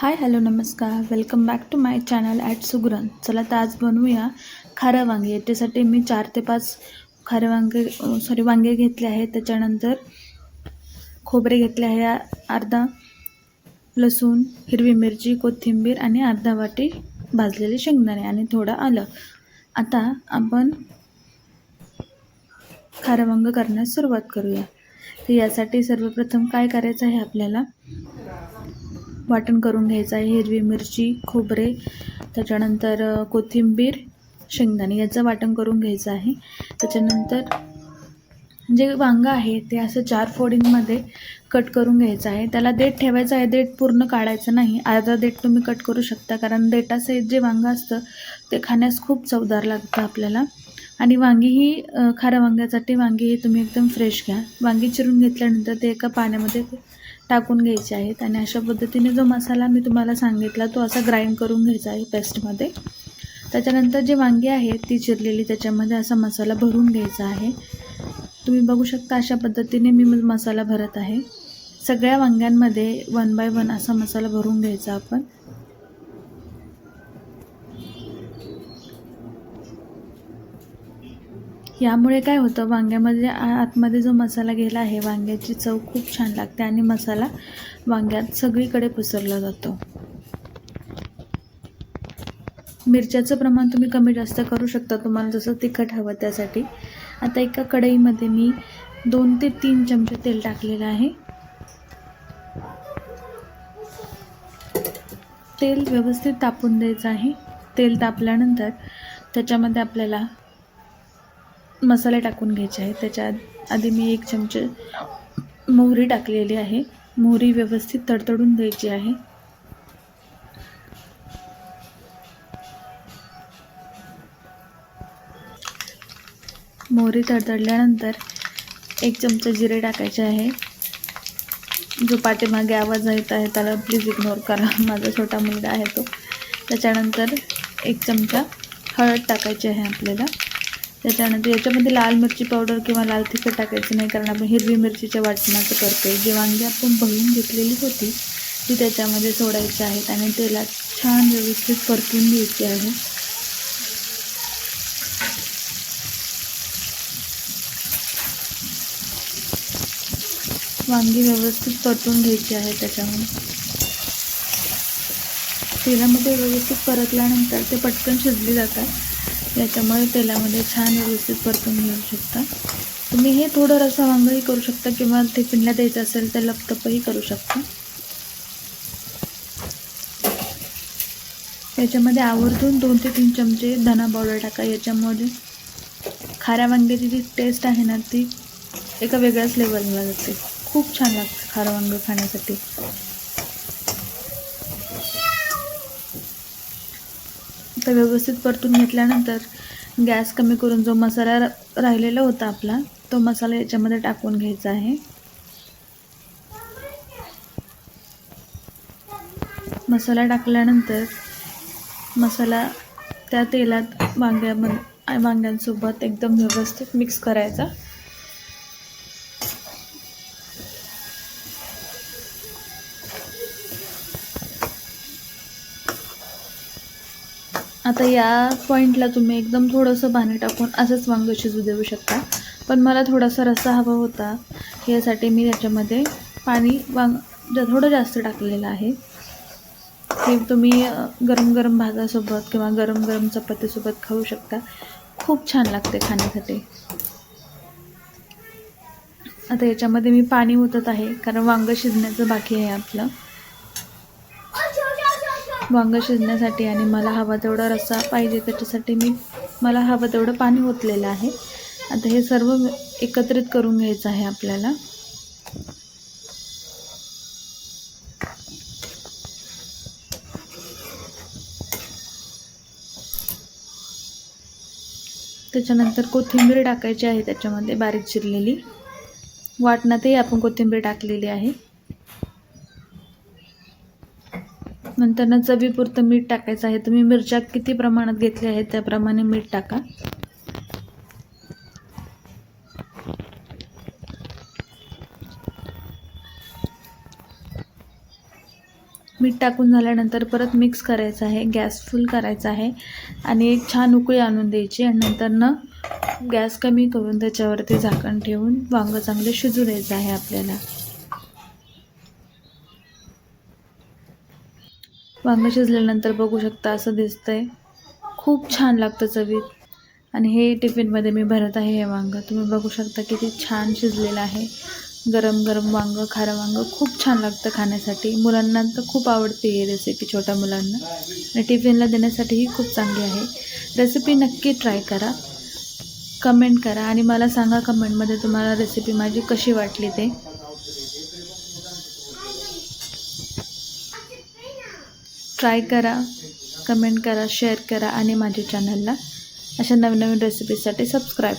हाय hello नमस्कार welcome back to my channel at Sugaran. चला तर आज बनवूया खारं वांगे. याच्यासाठी मी 4 ते 5 खारे वांगे घेतले आहेत. त्याच्यानंतर खोबरे घेतले आहे, अर्धा लसूण, हिरवी मिरची, कोथिंबीर आणि अर्धा वाटी भाजलेले शेंगदाणे आणि थोडं आलं. आता आपण खारं वांगं करण्यास सुरुवात करूया. तर यासाठी सर्वप्रथम काय करायचं आहे, आपल्याला वाटण करून घ्यायचं आहे. हिरवी मिरची, खोबरे, त्याच्यानंतर कोथिंबीर, शेंगदाणे याचं वाटण करून घ्यायचं आहे. त्याच्यानंतर जे वांगं आहे ते असं 4 फोडींमध्ये कट करून घ्यायचं आहे. त्याला देठ ठेवायचं आहे, देठ पूर्ण काढायचं नाही. अर्धा देठ तुम्ही कट करू शकता, कारण देठासहित जे वांगं असतं ते खाण्यास खूप चवदार लागतं आपल्याला. आणि वांगी ही खाऱ्या वांग्यासाठी वांगी ही तुम्ही एकदम फ्रेश घ्या. वांगी चिरून घेतल्यानंतर ते एका पाण्यामध्ये टाकून घ्यायचे आहेत आणि अशा पद्धतीने जो मसाला मी तुम्हाला सांगितला तो असा ग्राइंड करून घ्यायचा आहे पेस्टमध्ये. त्याच्यानंतर जे वांगी आहेत ती चिरलेली त्याच्यामध्ये असा मसाला भरून घ्यायचा आहे. तुम्ही बघू शकता अशा पद्धतीने मी मसाला भरत आहे. सगळ्या वांग्यांमध्ये 1 बाय 1 असा मसाला भरून घ्यायचा आपण. यामुळे काय होतं, वांग्यामध्ये आतमध्ये जो मसाला गेला आहे वांग्याची चव खूप छान लागते आणि मसाला वांग्यात सगळीकडे पसरला जातो. मिरच्याचं प्रमाण तुम्ही कमी जास्त करू शकता, तुम्हाला जसं तिखट हवं त्यासाठी. आता एका कढईमध्ये मी 2 ते 3 चमचे तेल टाकलेलं आहे. तेल व्यवस्थित तापून द्यायचं आहे. तेल तापल्यानंतर त्याच्यामध्ये आपल्याला मसाले टाकून घ्यायचे आहे. त्याच्या आधी मी 1 चमचे मोहरी टाकलेली आहे. मोहरी व्यवस्थित तडतडून द्यायची आहे. मोहरी तडतडल्यानंतर 1 चमचा जिरे टाकायचे आहे. जो पाठीमागे आवाज येत आहे त्याला प्लीज इग्नोर करा, माझा छोटा मुलगा आहे तो. त्याच्यानंतर 1 चमचा हळद टाकायची आहे आपल्याला. त्याच्यानंतर याच्यामध्ये लाल मिरची पावडर किंवा लाल तिखट टाकायचं नाही, कारण आपण हिरवी मिरचीच्या वाटणाचं करतो. जी वांगी आपण भरून घेतलेली होती ती त्याच्यामध्ये सोडायची आहेत आणि तेलात छान व्यवस्थित परतून घ्यायची आहे. वांगी व्यवस्थित परतून घ्यायची आहे. त्याच्यामध्ये तेलामध्ये व्यवस्थित परतल्यानंतर ते पटकन शिजली जातात. याच्यामुळे तेलामध्ये छान व्यवस्थित परतून घेऊ शकता. तुम्ही हे थोडं रस्सा वांगंही करू शकता किंवा टिफिनला द्यायचं असेल तर लपतपही करू शकता. याच्यामध्ये आवर्जून 2 ते 3 चमचे धना पावडर टाका. याच्यामध्ये खाऱ्या वांग्याची जी टेस्ट आहे ना ती एका वेगळ्याच लेवलला जाते. खूप छान लागतं खारं वांगं खाण्यासाठी. तर व्यवस्थित परतून घेतल्यानंतर गॅस कमी करून जो मसाला राहिलेला होता आपला तो मसाला याच्यामध्ये टाकून घ्यायचा आहे. मसाला टाकल्यानंतर मसाला त्या तेलात वांग्यांसोबत एकदम व्यवस्थित मिक्स करायचा. आता या पॉईंटला तुम्ही एकदम थोडंसं पाणी टाकून असंच वांगं शिजू देऊ शकता, पण मला थोडासा रस्सा हवा होता यासाठी मी त्याच्यामध्ये पाणी थोडं जास्त टाकलेलं आहे. हे तुम्ही गरम गरम भातासोबत किंवा गरम गरम चपातीसोबत खाऊ शकता. खूप छान लागते खाण्यासाठी. आता याच्यामध्ये मी पाणी ओतत आहे, कारण वांगं शिजण्याचं बाकी आहे आपलं. वांगं शिजण्यासाठी आणि मला हवा तेवढा रस्सा पाहिजे त्याच्यासाठी मला हवं तेवढं पाणी ओतलेलं आहे. आता हे सर्व एकत्रित करून घ्यायचं आहे आपल्याला. त्याच्यानंतर कोथिंबीर टाकायची आहे त्याच्यामध्ये बारीक चिरलेली. वाटणातही आपण कोथिंबीर टाकलेली आहे. नंतर चवीपुरतं मीठ टाकायचं आहे. तुम्ही मिरच्या किती प्रमाणात घेतल्या आहेत त्याप्रमाणे मीठ टाका. मीठ टाकून झाल्यानंतर परत मिक्स करायचं आहे, गॅस फुल करायचा आहे आणि एक छान उकळी आणून द्यायची आणि नंतर गॅस कमी करून त्याच्यावरती झाकण ठेवून वांगं चांगले शिजू द्यायचं आहे आपल्याला. वांगं शिजल्यानंतर बघू शकता असं दिसतंय. खूप छान लागतं चवीत. आणि हे टिफिनमध्ये मी भरत आहे हे वांगं. तुम्ही बघू शकता किती छान शिजलेलं आहे. गरम गरम वांगं, खारं वांगं खूप छान लागतं खाण्यासाठी. मुलांना तर खूप आवडते ही रेसिपी, छोट्या मुलांना, आणि टिफिनला देण्यासाठीही खूप चांगली आहे. रेसिपी नक्की ट्राय करा, कमेंट करा आणि मला सांगा कमेंटमध्ये तुम्हाला रेसिपी माझी कशी वाटली ते. ट्राय करा, कमेंट करा, शेअर करा आणि माझ्या चॅनलला अशा नवनवीन रेसिपीसाठी सबस्क्राईब